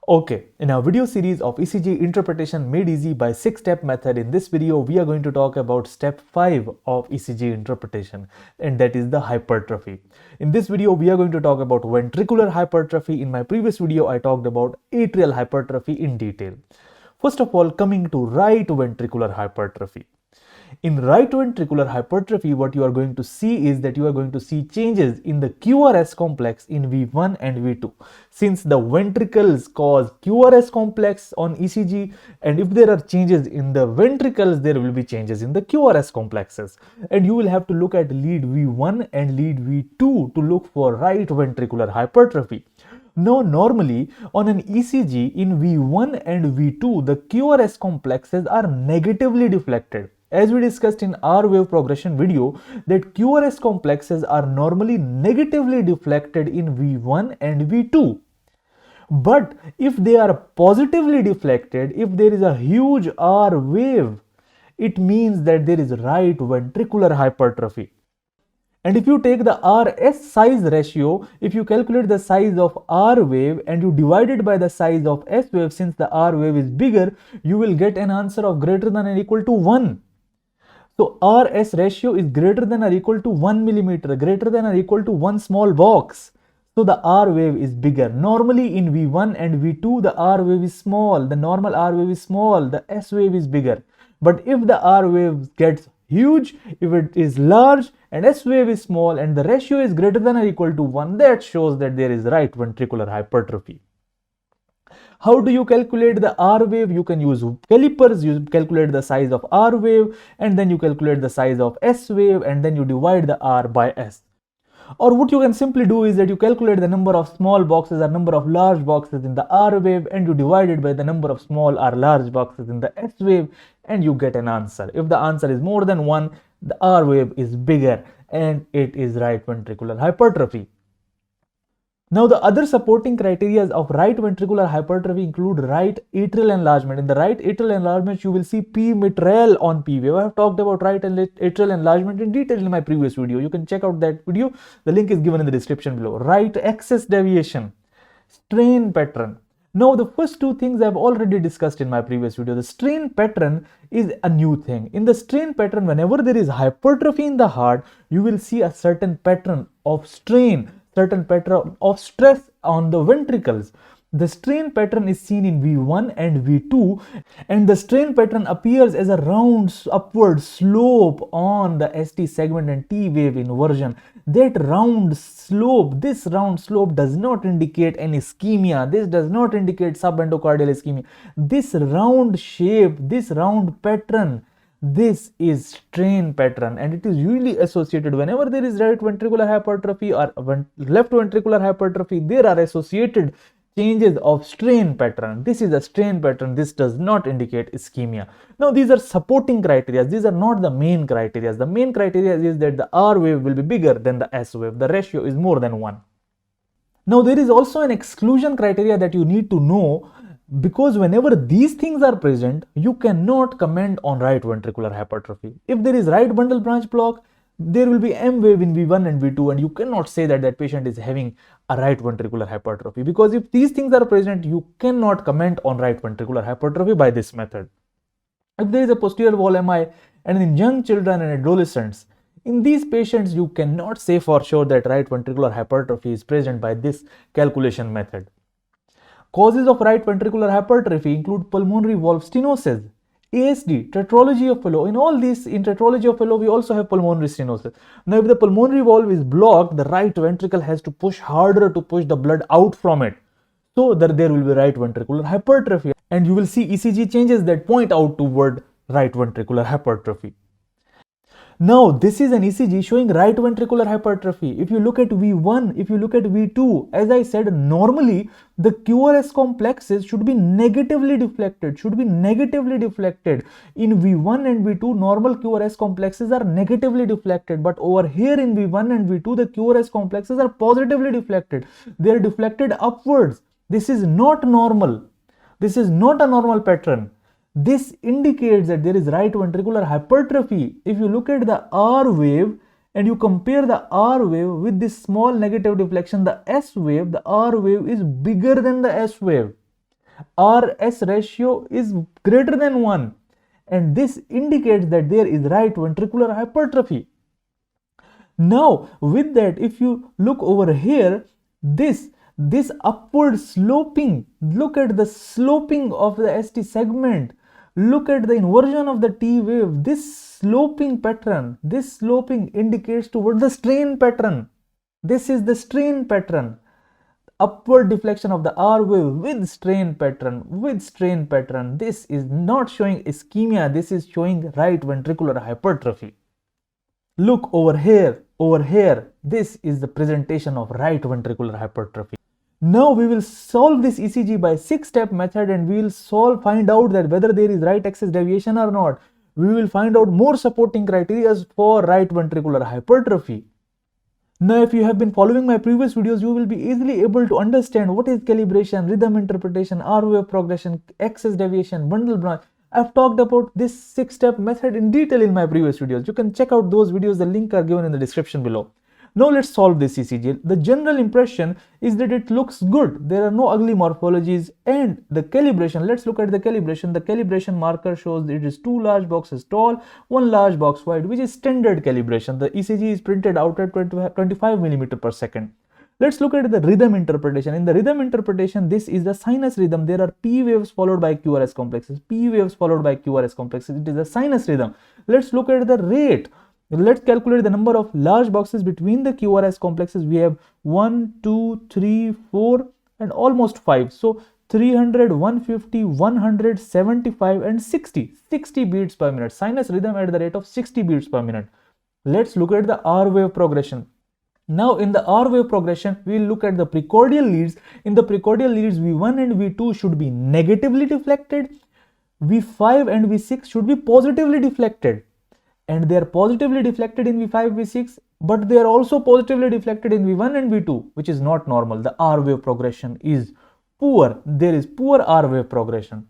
Okay, in our video series of ECG interpretation made easy by 6-step method, in this video we are going to talk about step 5 of ECG interpretation, and that is the hypertrophy. In this video we are going to talk about ventricular hypertrophy. In my previous video I talked about atrial hypertrophy in detail. First of all, coming to right ventricular hypertrophy. In right ventricular hypertrophy, what you are going to see is that you are going to see changes in the QRS complex in V1 and V2. Since the ventricles cause QRS complex on ECG, and if there are changes in the ventricles, there will be changes in the QRS complexes. And you will have to look at lead V1 and lead V2 to look for right ventricular hypertrophy. Now, normally on an ECG in V1 and V2, the QRS complexes are negatively deflected. As we discussed in our wave progression video, that QRS complexes are normally negatively deflected in V1 and V2. But if they are positively deflected, if there is a huge R wave, it means that there is right ventricular hypertrophy. And if you take the RS size ratio, if you calculate the size of R wave and you divide it by the size of S wave, since the R wave is bigger, you will get an answer of greater than or equal to 1. So RS ratio is greater than or equal to 1 millimeter, greater than or equal to 1 small box. So the R wave is bigger. Normally in V1 and V2, the R wave is small, the normal R wave is small, the S wave is bigger. But if the R wave gets huge, if it is large and S wave is small and the ratio is greater than or equal to 1, that shows that there is right ventricular hypertrophy. How do you calculate the R wave? You can use calipers, you calculate the size of R wave and then you calculate the size of S wave and then you divide the R by S. Or what you can simply do is that you calculate the number of small boxes or number of large boxes in the R wave and you divide it by the number of small or large boxes in the S wave and you get an answer. If the answer is more than 1, the R wave is bigger and it is right ventricular hypertrophy. Now, the other supporting criteria of right ventricular hypertrophy include right atrial enlargement. In the right atrial enlargement, you will see P mitral on P wave. I have talked about right atrial enlargement in detail in my previous video. You can check out that video. The link is given in the description below. Right axis deviation, strain pattern. Now, the first two things I have already discussed in my previous video. The strain pattern is a new thing. In the strain pattern, whenever there is hypertrophy in the heart, you will see a certain pattern of strain, certain pattern of stress on the ventricles. The strain pattern is seen in V1 and V2, and the strain pattern appears as a round upward slope on the ST segment and T wave inversion. That round slope, this round slope does not indicate any ischemia. This does not indicate subendocardial ischemia. This round shape, this round pattern, this is strain pattern, and it is usually associated whenever there is right ventricular hypertrophy or left ventricular hypertrophy, there are associated changes of strain pattern. This is a strain pattern. This does not indicate ischemia. Now, these are supporting criteria. These are not the main criteria. The main criteria is that the R wave will be bigger than the S wave. The ratio is more than 1. Now, there is also an exclusion criteria that you need to know, because whenever these things are present, you cannot comment on right ventricular hypertrophy. If there is right bundle branch block, there will be M wave in V1 and V2, and you cannot say that that patient is having a right ventricular hypertrophy, because if these things are present, you cannot comment on right ventricular hypertrophy by this method. If there is a posterior wall MI and in young children and adolescents, in these patients, you cannot say for sure that right ventricular hypertrophy is present by this calculation method. Causes of right ventricular hypertrophy include pulmonary valve stenosis, ASD, tetralogy of Fallot. In all these, in tetralogy of Fallot, we also have pulmonary stenosis. Now, if the pulmonary valve is blocked, the right ventricle has to push harder to push the blood out from it. So, there will be right ventricular hypertrophy, and you will see ECG changes that point out toward right ventricular hypertrophy. Now, this is an ECG showing right ventricular hypertrophy. If you look at V1, if you look at V2, as I said, normally the QRS complexes should be negatively deflected, In V1 and V2, normal QRS complexes are negatively deflected, but over here in V1 and V2, the QRS complexes are positively deflected. They are deflected upwards. This is not normal. This is not a normal pattern. This indicates that there is right ventricular hypertrophy. If you look at the R wave and you compare the R wave with this small negative deflection, the S wave, the R wave is bigger than the S wave. RS ratio is greater than 1, and this indicates that there is right ventricular hypertrophy. Now with that, if you look over here, this upward sloping, look at the sloping of the ST segment, look at the inversion of the T wave. This sloping pattern, this sloping indicates toward the strain pattern. This is the strain pattern. Upward deflection of the R wave with strain pattern, this is not showing ischemia, this is showing right ventricular hypertrophy. Look over here, this is the presentation of right ventricular hypertrophy. Now we will solve this ECG by 6-step method, and we will find out that whether there is right axis deviation or not. We will find out more supporting criteria for right ventricular hypertrophy. Now, if you have been following my previous videos, you will be easily able to understand what is calibration, rhythm interpretation, R wave progression, axis deviation, bundle branch. I've talked about this 6-step method in detail in my previous videos. You can check out those videos. The link are given in the description below. Now let's solve this ECG. The general impression is that it looks good. There are no ugly morphologies, and the calibration, let's look at the calibration. The calibration marker shows that it is 2 large boxes tall, 1 large box wide, which is standard calibration. The ECG is printed out at 25 mm per second. Let's look at the rhythm interpretation. In the rhythm interpretation, this is the sinus rhythm. There are P waves followed by QRS complexes, P waves followed by QRS complexes. It is a sinus rhythm. Let's look at the rate. Let's calculate the number of large boxes between the QRS complexes. We have 1, 2, 3, 4 and almost 5. So 300, 150, 100, 75 and 60 beats per minute. Sinus rhythm at the rate of 60 beats per minute. Let's look at the R wave progression. Now in the R wave progression, we will look at the precordial leads. In the precordial leads, V1 and V2 should be negatively deflected. V5 and V6 should be positively deflected. And they are positively deflected in V5, V6, but they are also positively deflected in V1 and V2, which is not normal. The R wave progression is poor. There is poor R wave progression.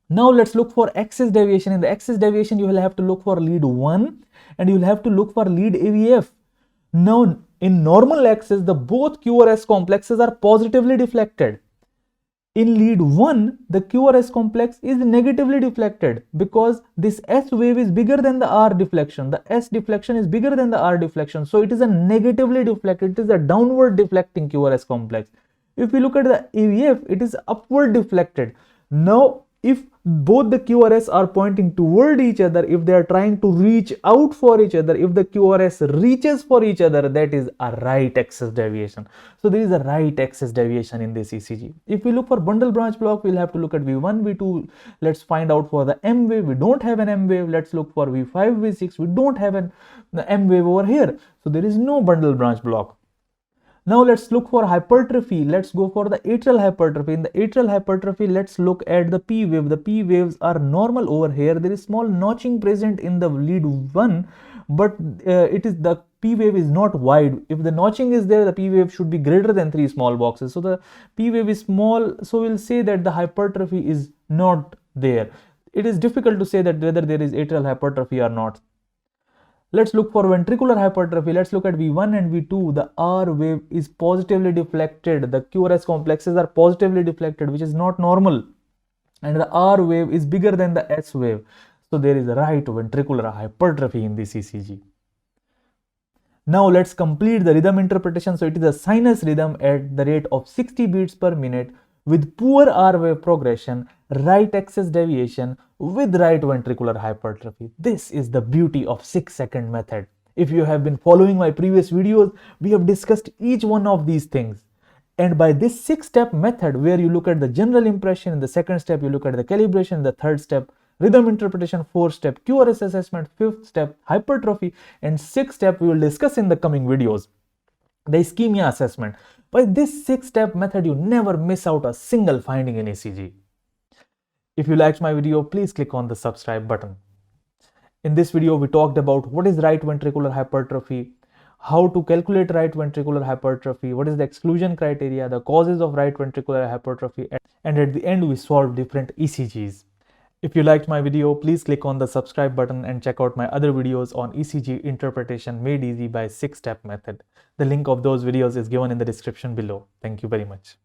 Now let's look for axis deviation. In the axis deviation, you will have to look for lead 1 and you will have to look for lead AVF. Now in normal axis, the both QRS complexes are positively deflected. In lead 1, the QRS complex is negatively deflected because this S wave is bigger than the R deflection. The S deflection is bigger than the R deflection. So it is a negatively deflected, it is a downward deflecting QRS complex. If we look at the AVF, it is upward deflected. Now, if both the QRS are pointing toward each other, if they are trying to reach out for each other, if the QRS reaches for each other, that is a right axis deviation. So there is a right axis deviation in this ECG. If we look for bundle branch block, we'll have to look at V1, V2. Let's find out for the M wave. We don't have an M wave. Let's look for V5, V6. We don't have an M wave over here. So there is no bundle branch block. Now let's look for hypertrophy. Let's go for the atrial hypertrophy. In the atrial hypertrophy, let's look at the P wave. The P waves are normal over here. There is small notching present in the lead 1, but the P wave is not wide. If the notching is there, the P wave should be greater than 3 small boxes. So the P wave is small. So we'll say that the hypertrophy is not there. It is difficult to say that whether there is atrial hypertrophy or not. Let's look for ventricular hypertrophy. Let's look at V1 and V2. The R wave is positively deflected. The QRS complexes are positively deflected, which is not normal. And the R wave is bigger than the S wave. So there is a right ventricular hypertrophy in this ECG. Now let's complete the rhythm interpretation. So it is a sinus rhythm at the rate of 60 beats per minute with poor R wave progression, right axis deviation with right ventricular hypertrophy. This is the beauty of 6-second method. If you have been following my previous videos, we have discussed each one of these things. And by this 6-step method, where you look at the general impression, in the second step you look at the calibration, in the third step rhythm interpretation, 4th step QRS assessment, 5th step hypertrophy, and 6th step we will discuss in the coming videos, the ischemia assessment. By this 6-step method, you never miss out a single finding in ECG. If you liked my video, please click on the subscribe button. In this video, we talked about what is right ventricular hypertrophy, how to calculate right ventricular hypertrophy, what is the exclusion criteria, the causes of right ventricular hypertrophy, and at the end, we solved different ECGs. If you liked my video, please click on the subscribe button and check out my other videos on ECG interpretation made easy by 6-step method. The link of those videos is given in the description below. Thank you very much.